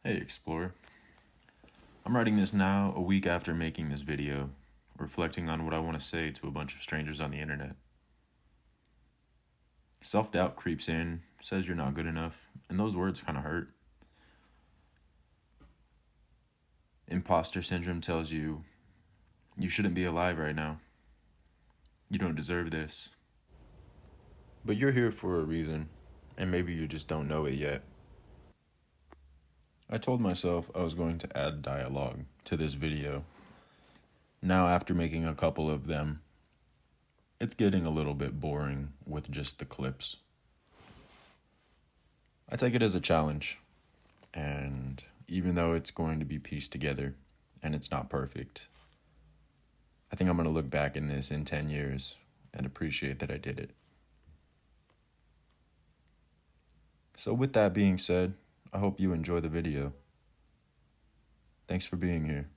Hey Explorer, I'm writing this now a week after making this video, reflecting on what I want to say to a bunch of strangers on the internet. Self-doubt creeps in, says you're not good enough, and those words kind of hurt. Imposter syndrome tells you shouldn't be alive right now. You don't deserve this. But you're here for a reason, and maybe you just don't know it yet. I told myself I was going to add dialogue to this video. Now, after making a couple of them, it's getting a little bit boring with just the clips. I take it as a challenge, and even though it's going to be pieced together and it's not perfect, I think I'm going to look back in this in 10 years and appreciate that I did it. So with that being said, I hope you enjoy the video. Thanks for being here.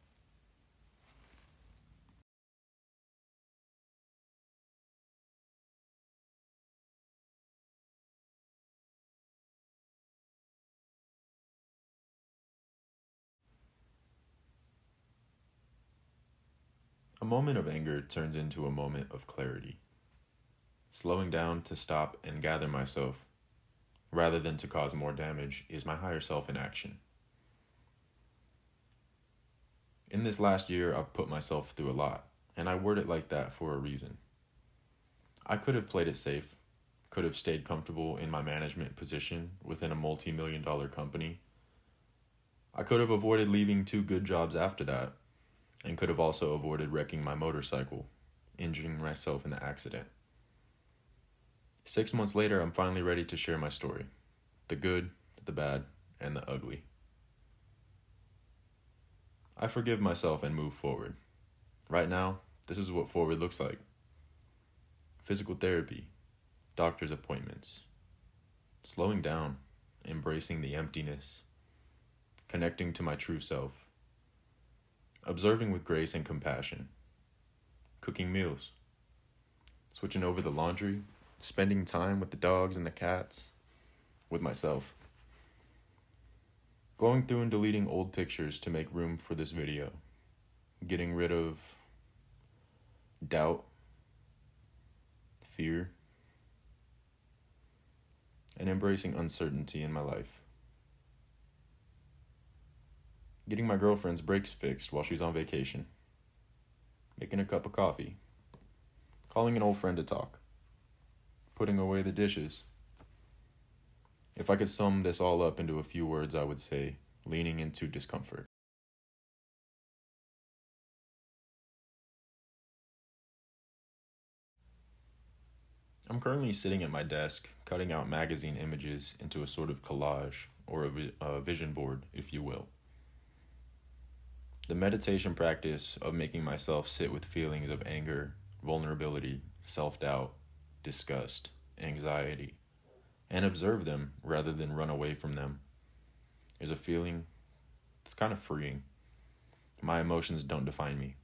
A moment of anger turns into a moment of clarity. Slowing down to stop and gather myself, rather than to cause more damage, is my higher self in action. In this last year, I've put myself through a lot, and I word it like that for a reason. I could have played it safe, could have stayed comfortable in my management position within a multi-million-dollar company. I could have avoided leaving 2 good jobs after that, and could have also avoided wrecking my motorcycle, injuring myself in the accident. 6 months later, I'm finally ready to share my story. The good, the bad, and the ugly. I forgive myself and move forward. Right now, this is what forward looks like. Physical therapy, doctor's appointments, slowing down, embracing the emptiness, connecting to my true self, observing with grace and compassion, cooking meals, switching over the laundry, spending time with the dogs and the cats, with myself. Going through and deleting old pictures to make room for this video. Getting rid of doubt, fear, and embracing uncertainty in my life. Getting my girlfriend's brakes fixed while she's on vacation. Making a cup of coffee. Calling an old friend to talk. Putting away the dishes. If I could sum this all up into a few words, I would say leaning into discomfort. I'm currently sitting at my desk, cutting out magazine images into a sort of collage, or a vision board, if you will. The meditation practice of making myself sit with feelings of anger, vulnerability, self-doubt, disgust, anxiety, and observe them rather than run away from them, is a feeling that's kind of freeing. My emotions don't define me.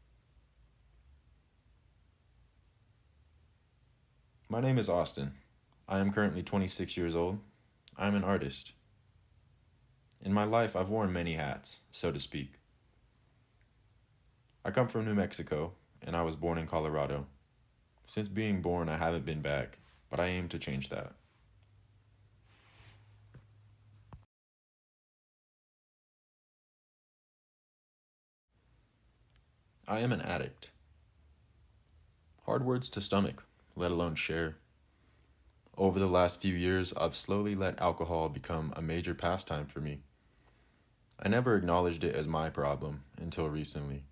My name is Austin. I am currently 26 years old. I am an artist. In my life, I've worn many hats, so to speak. I come from New Mexico, and I was born in Colorado. Since being born, I haven't been back, but I aim to change that. I am an addict. Hard words to stomach, let alone share. Over the last few years, I've slowly let alcohol become a major pastime for me. I never acknowledged it as my problem until recently.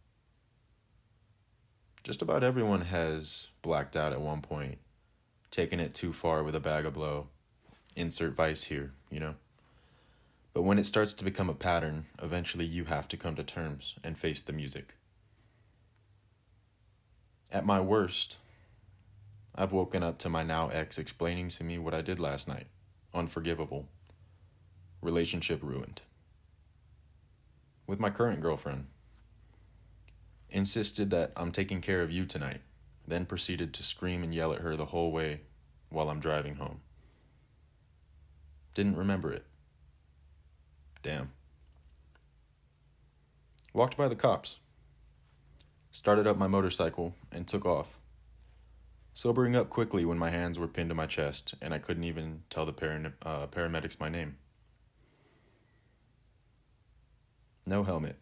Just about everyone has blacked out at one point, taken it too far with a bag of blow. Insert vice here, you know? But when it starts to become a pattern, eventually you have to come to terms and face the music. At my worst, I've woken up to my now ex explaining to me what I did last night. Unforgivable. Relationship ruined. With my current girlfriend. Insisted that I'm taking care of you tonight, then proceeded to scream and yell at her the whole way while I'm driving home. Didn't remember it. Damn. Walked by the cops. Started up my motorcycle and took off. Sobering up quickly when my hands were pinned to my chest and I couldn't even tell the paramedics my name. No helmet.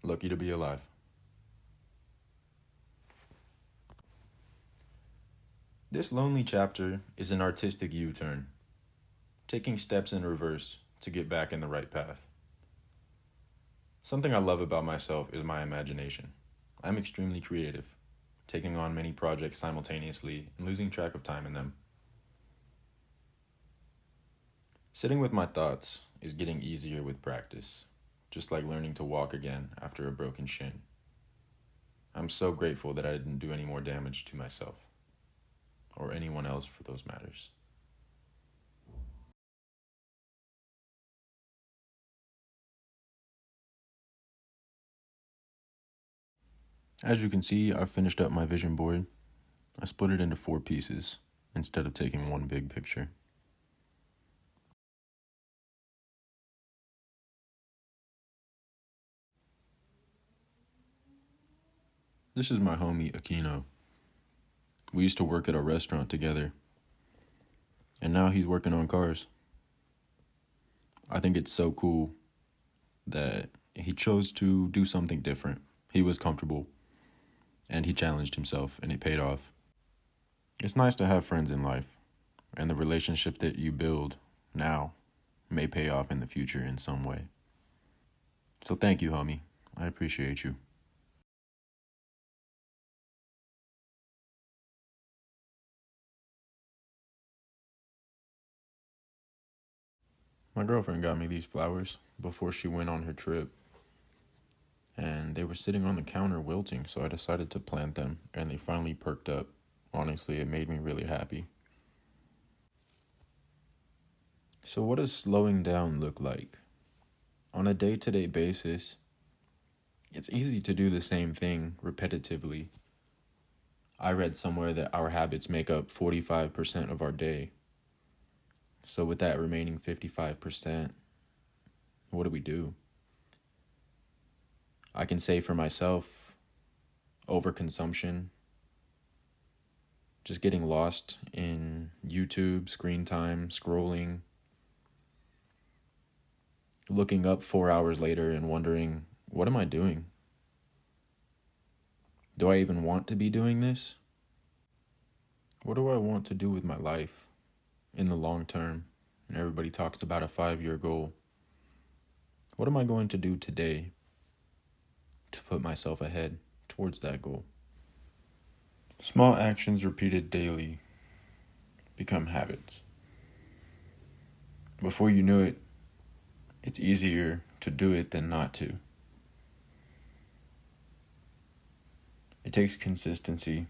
Lucky to be alive. This lonely chapter is an artistic U-turn, taking steps in reverse to get back in the right path. Something I love about myself is my imagination. I'm extremely creative, taking on many projects simultaneously and losing track of time in them. Sitting with my thoughts is getting easier with practice, just like learning to walk again after a broken shin. I'm so grateful that I didn't do any more damage to myself, or anyone else for those matters. As you can see, I've finished up my vision board. I split it into 4 pieces instead of taking one big picture. This is my homie Aquino. We used to work at a restaurant together, and now he's working on cars. I think it's so cool that he chose to do something different. He was comfortable, and he challenged himself, and it paid off. It's nice to have friends in life, and the relationship that you build now may pay off in the future in some way. So thank you, homie. I appreciate you. My girlfriend got me these flowers before she went on her trip, and they were sitting on the counter wilting, so I decided to plant them, and they finally perked up. Honestly, it made me really happy. So what does slowing down look like? On a day-to-day basis, it's easy to do the same thing repetitively. I read somewhere that our habits make up 45% of our day. So with that remaining 55%, what do we do? I can say for myself, overconsumption, just getting lost in YouTube, screen time, scrolling, looking up 4 hours later and wondering, what am I doing? Do I even want to be doing this? What do I want to do with my life in the long term? And everybody talks about a 5-year goal. What am I going to do today to put myself ahead towards that goal? Small actions repeated daily become habits. Before you know it, it's easier to do it than not to. It takes consistency.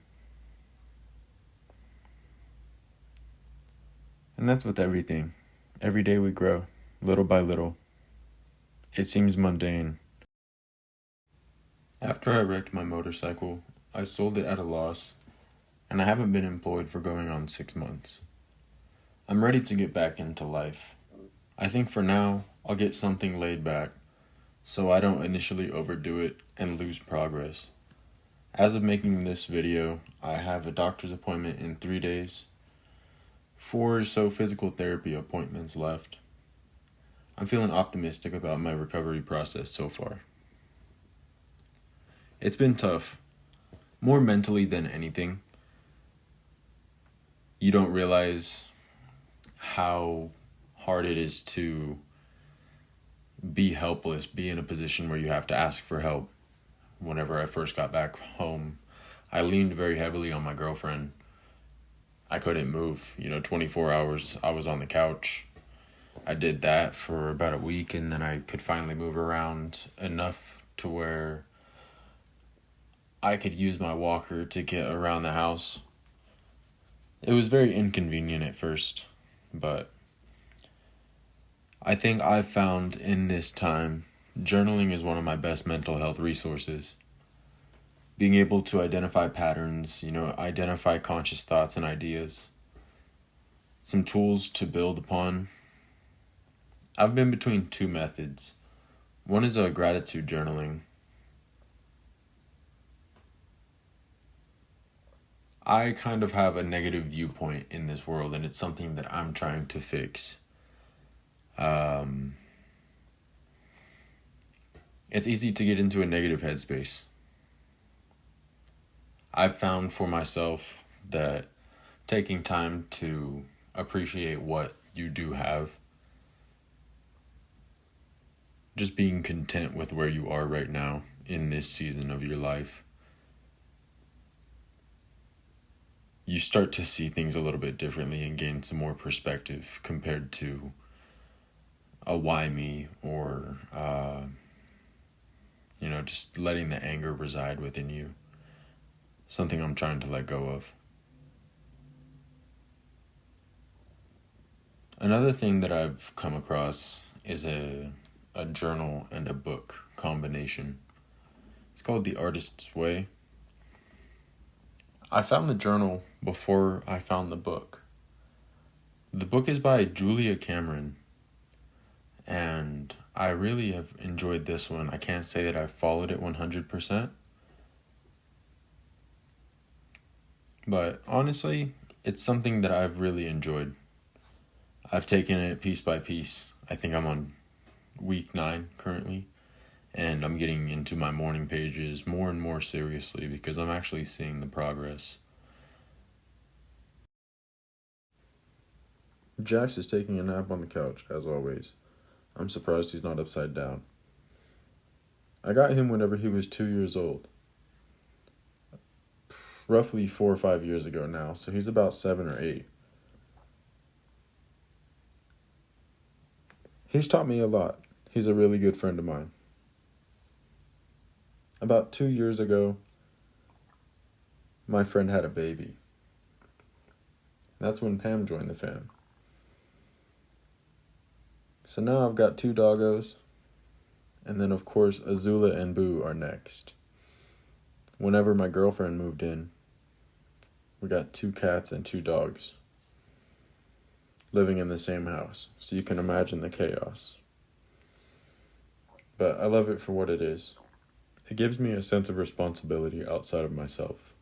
And that's with everything. Every day we grow, little by little. It seems mundane. After I wrecked my motorcycle, I sold it at a loss, and I haven't been employed for going on 6 months. I'm ready to get back into life. I think for now, I'll get something laid back, so I don't initially overdo it and lose progress. As of making this video, I have a doctor's appointment in 3 days, 4 or so physical therapy appointments left. I'm feeling optimistic about my recovery process so far. It's been tough, more mentally than anything. You don't realize how hard it is to be helpless, be in a position where you have to ask for help. Whenever I first got back home, I leaned very heavily on my girlfriend. I couldn't move, 24 hours I was on the couch. I did that for about a week, and then I could finally move around enough to where I could use my walker to get around the house. It was very inconvenient at first, but I think I've found in this time, journaling is one of my best mental health resources. Being able to identify patterns, identify conscious thoughts and ideas. Some tools to build upon. I've been between 2 methods. One is a gratitude journaling, I kind of have a negative viewpoint in this world, and it's something that I'm trying to fix. Um, it's easy to get into a negative headspace. I've found for myself that taking time to appreciate what you do have, just being content with where you are right now in this season of your life, you start to see things a little bit differently and gain some more perspective compared to a why me or, just letting the anger reside within you. Something I'm trying to let go of. Another thing that I've come across is a journal and a book combination. It's called The Artist's Way. I found the journal before I found the book. The book is by Julia Cameron, and I really have enjoyed this one. I can't say that I've followed it 100%, but honestly, it's something that I've really enjoyed. I've taken it piece by piece. I think I'm on week 9 currently, and I'm getting into my morning pages more and more seriously because I'm actually seeing the progress. Jax is taking a nap on the couch, as always. I'm surprised he's not upside down. I got him whenever he was 2 years old. Roughly 4 or 5 years ago now, so he's about 7 or 8. He's taught me a lot. He's a really good friend of mine. About 2 years ago, my friend had a baby. That's when Pam joined the fam. So now I've got 2 doggos, and then of course Azula and Boo are next. Whenever my girlfriend moved in, we got 2 cats and 2 dogs living in the same house, so you can imagine the chaos. But I love it for what it is. It gives me a sense of responsibility outside of myself.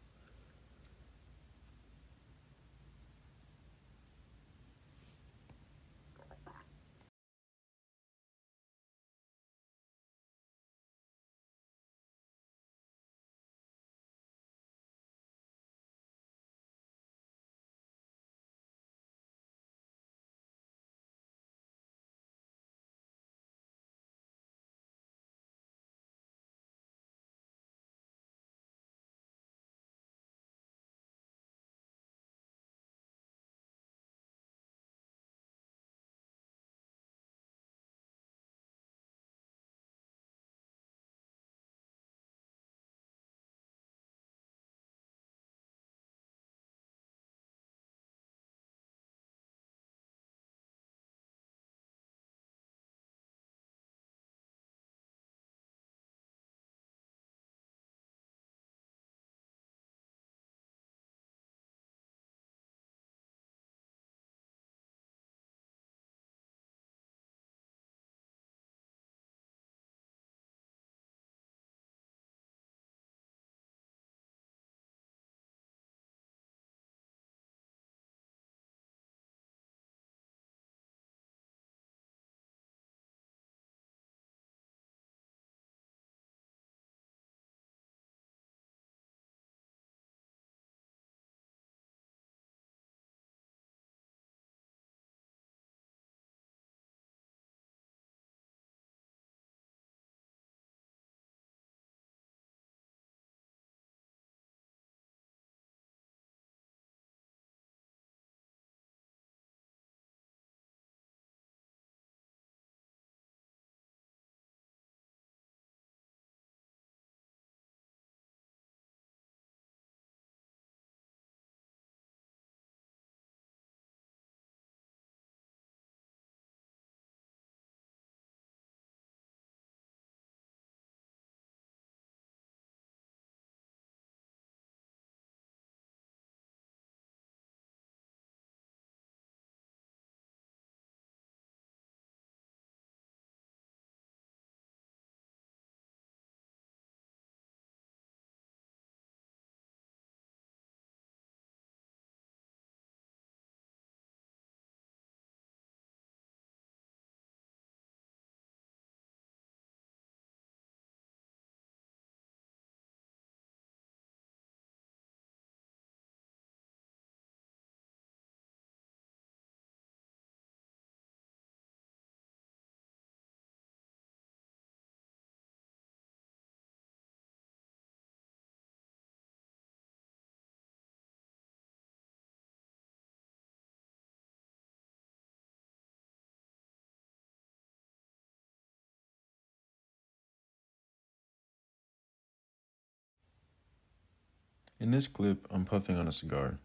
In this clip, I'm puffing on a cigar,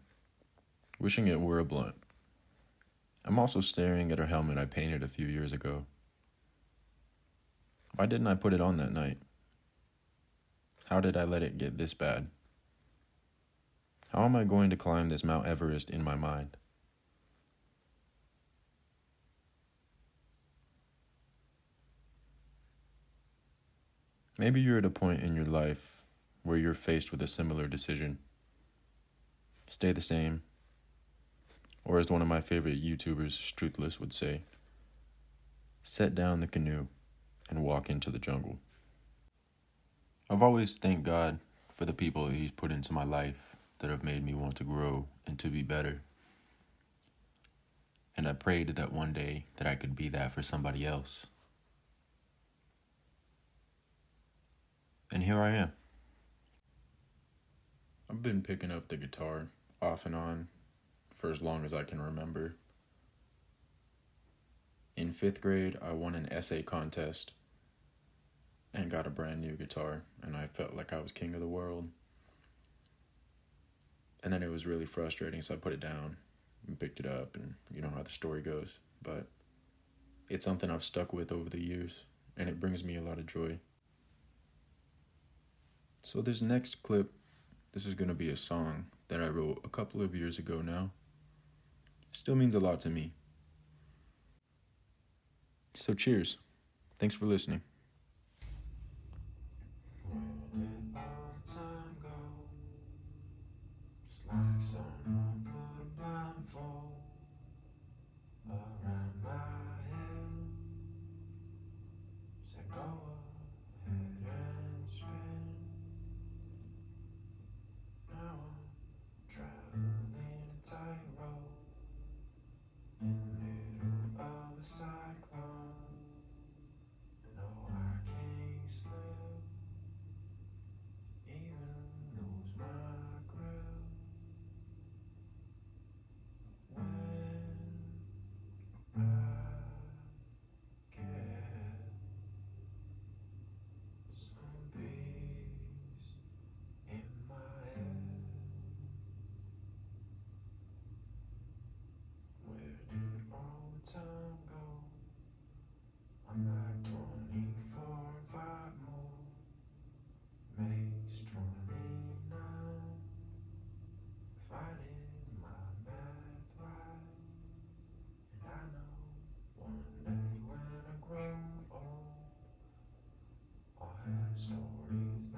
wishing it were a blunt. I'm also staring at a helmet I painted a few years ago. Why didn't I put it on that night? How did I let it get this bad? How am I going to climb this Mount Everest in my mind? Maybe you're at a point in your life where you're faced with a similar decision. Stay the same, or as one of my favorite YouTubers, Struthless, would say, set down the canoe and walk into the jungle. I've always thanked God for the people He's put into my life that have made me want to grow and to be better. And I prayed that one day that I could be that for somebody else. And here I am. I've been picking up the guitar off and on for as long as I can remember. In 5th grade, I won an essay contest and got a brand new guitar, and I felt like I was king of the world. And then it was really frustrating, so I put it down and picked it up, and you know how the story goes. But it's something I've stuck with over the years, and it brings me a lot of joy. So this next clip, this is going to be a song that I wrote a couple of years ago now. Still means a lot to me. So cheers. Thanks for listening. Where did all the time go? Just like someone put a blindfold around my head. Said go ahead and spin. Now I'm traveling a tightrope in the middle of a cyclone. No, I can't slip, even lose my grip. When I get some peace in my head. Where did all the time go? I'm like 24 and 5 more makes 29. If I did my math right, and I know one day when I grow old, I'll have stories